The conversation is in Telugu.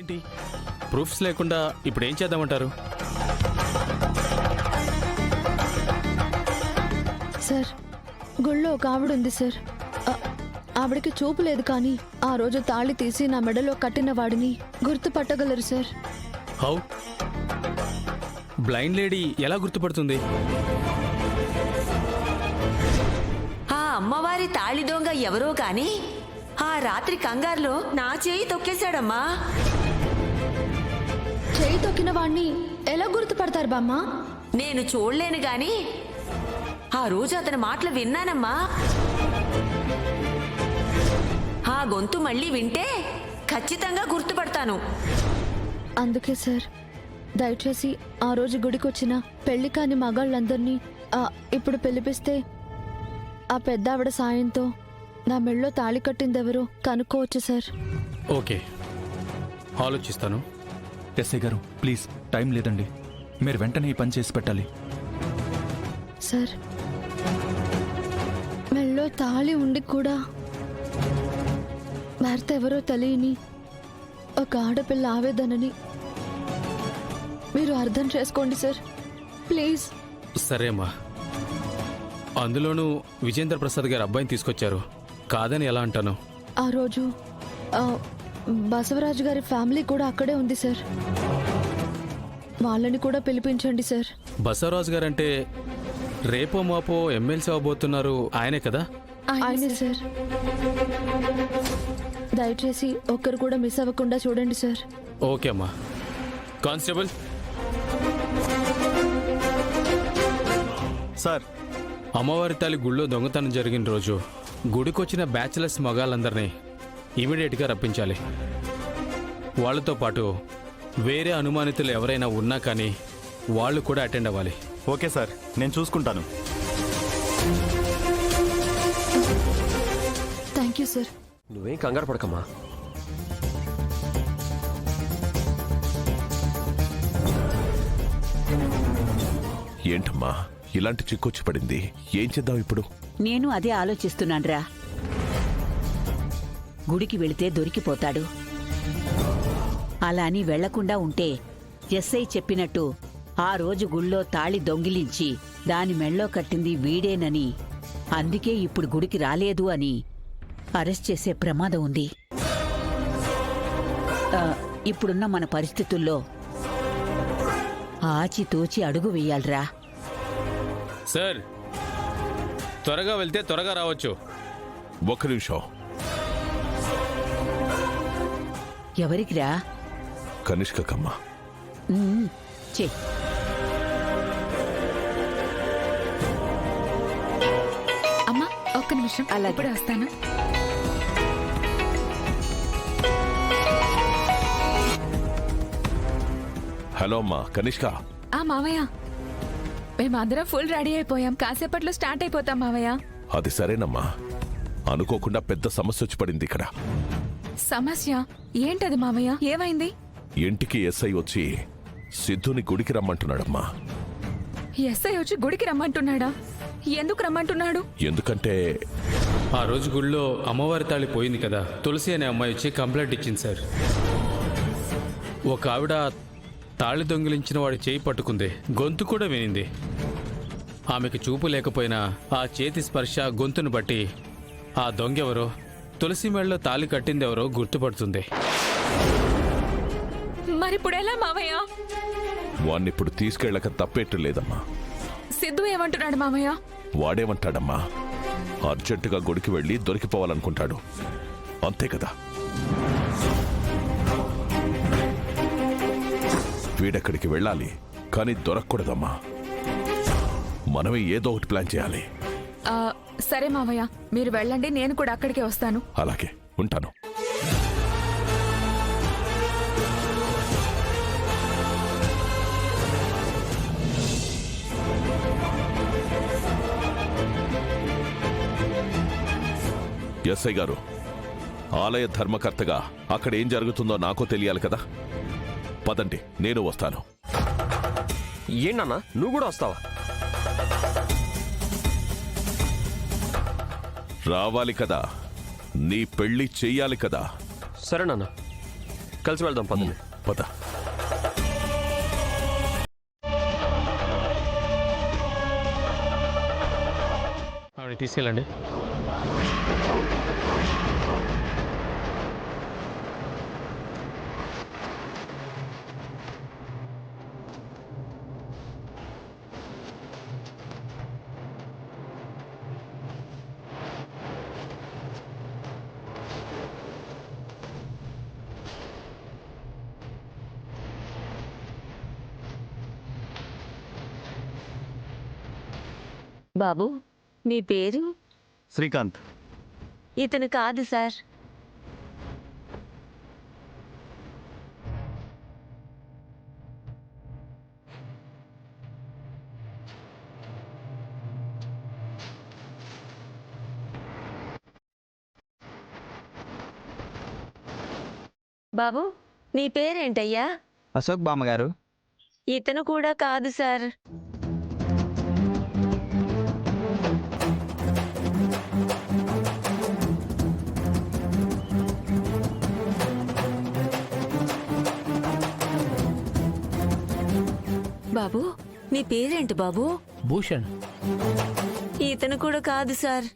ఏంటి ప్రూఫ్స్ లేకుండా ఇప్పుడు ఏం చేద్దామంటారు? సార్, గుళ్ళో ఒక ఆవిడ ఉంది సార్. ఆవిడకి చూపు లేదు, కానీ ఆ రోజు తాళి తీసి నా మెడలో కట్టిన వాడిని గుర్తుపట్టగలరు సార్. హౌ? బ్లైండ్ లేడీ ఎలా గుర్తుపడుతుంది? ఆ అమ్మవారి తాళి దొంగ ఎవరో కాని ఆ రాత్రి కంగారులో నా చేయి తొక్కేశాడమ్మా. చేయి తొక్కిన వాడిని ఎలా గుర్తుపడతారు బామ్మ? నేను చూడలేను గాని ఆ రోజు అతని మాటలు విన్నానమ్మా. ఆ గొంతు మళ్ళీ వింటే ఖచ్చితంగా గుర్తుపడతాను. అందుకే సార్, దయచేసి ఆ రోజు గుడికొచ్చిన పెళ్లి కాని మగాళ్ళందరినీ ఇప్పుడు పిలిపిస్తే ఆ పెద్ద ఆవిడ సాయంతో నా మెళ్ళో తాళి కట్టిందెవరో కనుక్కోవచ్చు సార్. ఓకే, ఆలోచిస్తాను. ఎస్ఐ గారు ప్లీజ్, టైం లేదండి. మీరు వెంటనే ఈ పని చేసి పెట్టాలి. సార్, మెళ్ళో తాళి ఉండి కూడా భర్త ఎవరో తెలియని ఒక ఆడపిల్ల ఆవేదనని మీరు అర్థం చేసుకోండి సార్, ప్లీజ్. సరే అమ్మా, అందులోనూ విజేంద్ర ప్రసాద్ గారి అబ్బాయిని తీసుకొచ్చారు, కాదని ఎలా అంటాను? ఆ రోజు బసవరాజు గారి ఫ్యామిలీ కూడా అక్కడే ఉంది సార్. వాళ్ళని కూడా పిలిపించండి సార్. బసవరాజు గారంటే రేపో మాపో ఎమ్మెల్సీ అవబోతున్నారు, ఆయనే కదా? ఆయనే సార్. దయచేసి ఒక్కరు కూడా మిస్ అవ్వకుండా చూడండి సార్. ఓకే అమ్మా. కానిస్టేబుల్ సార్, అమ్మవారి తల్లి గుళ్ళో దొంగతనం జరిగిన రోజు గుడికొచ్చిన బ్యాచిలర్స్ మగాళ్ళందరినీ ఇమీడియట్గా రప్పించాలి. వాళ్ళతో పాటు వేరే అనుమానితులు ఎవరైనా ఉన్నా కానీ వాళ్ళు కూడా అటెండ్ అవ్వాలి. ఓకే సార్, నేను చూసుకుంటాను. Thank you sir. నువ్వేం కంగారు పడకమ్మా. ఏంటమ్మా ఇలాంటి చిక్కొచ్చి పడింది? ఏం చేద్దాం ఇప్పుడు? నేను అదే ఆలోచిస్తున్నాన్రా. గుడికి వెళితే దొరికిపోతాడు. అలా అని వెళ్లకుండా ఉంటే ఎస్ఐ చెప్పినట్టు ఆ రోజు గుళ్ళో తాళి దొంగిలించి దాని మెళ్ళో కట్టింది వీడేనని, అందుకే ఇప్పుడు గుడికి రాలేదు అని అరెస్ట్ చేసే ప్రమాదం ఉంది. ఇప్పుడున్న మన పరిస్థితుల్లో ఆచితూచి అడుగు వెయ్యాలరా. సార్, త్వరగా వెళ్తే త్వరగా రావచ్చు. ఒక్క నిమిషం. ఎవరికిరా? కనిష్కమ్మా. చే అమ్మా, ఒక్క నిమిషం, అలా ఇప్పుడే వస్తాను. హలో అమ్మా, కనిష్క. మావయ్య, మేమందరం ఫుల్ రెడీ అయిపోయాం. కాసేపట్లో స్టార్ట్ అయిపోతాం మావయ్య. అది సరేనమ్మా, అనుకోకుండా పెద్ద సమస్య వచ్చి పడింది ఇక్కడ. సమస్య ఏంటది మావయ్య? ఏమైంది? ఇంటికి ఎస్ఐ వచ్చి సిద్ధుని గుడికి రమ్మంటున్నాడమ్మా. ఎస్ఐ వచ్చి గుడికి రమ్మంటున్నాడా? ఎందుకు రమ్మంటున్నాడు? ఎందుకంటే ఆ రోజు గుళ్ళో అమ్మవారి తాళి పోయింది కదా, తులసి అనే అమ్మాయి వచ్చి కంప్లైంట్ ఇచ్చింది సార్. ఒక ఆవిడ తాళి దొంగిలించిన వాడి చేయి పట్టుకుంది, గొంతు కూడా వినింది. ఆమెకు చూపు లేకపోయినా ఆ చేతి స్పర్శ, గొంతును బట్టి ఆ దొంగెవరో, తులసి మెళ్ళలో తాళి కట్టిందెవరో గుర్తుపడుతుంది. మరిప్పుడు ఎలా మావయ్య? వాణ్ణిప్పుడు తీసుకెళ్ళక తప్పేట్టు లేదమ్మా. సిద్ధు ఏమంటున్నాడు మావయ్య? వాడేమంటాడమ్మా, అర్జెంటుగా గుడికి వెళ్ళి దొరికిపోవాలనుకుంటాడు, అంతే కదా. వీడెక్కడికి వెళ్ళాలి, కానీ దొరకకూడదమ్మా. మనమే ఏదో ఒకటి ప్లాన్ చేయాలి. సరే మావయ్య, మీరు వెళ్ళండి, నేను కూడా అక్కడికే వస్తాను. అలాగే, ఉంటాను. ఎస్ఐ గారు, ఆలయ ధర్మకర్తగా అక్కడ ఏం జరుగుతుందో నాకు తెలియాలి కదా. పదండి, నేను వస్తాను. ఏంటన్నా, నువ్వు కూడా వస్తావా? రావాలి కదా, నీ పెళ్లి చెయ్యాలి కదా. సరేనన్నా. కలిసి వెళ్దాం పదండి. పద. ఆవిడ తీసుకెళ్ళండి. బాబు మీ పేరు? శ్రీకాంత్. ఇతను కాదు సార్. బాబు నీ పేరేంటయ్యా? అశోక్ బామ్మగారు. ఇతను కూడా కాదు సార్. బాబు నీ పేరేంటి బాబు? భూషణ్. ఇతను కూడా కాదు సార్.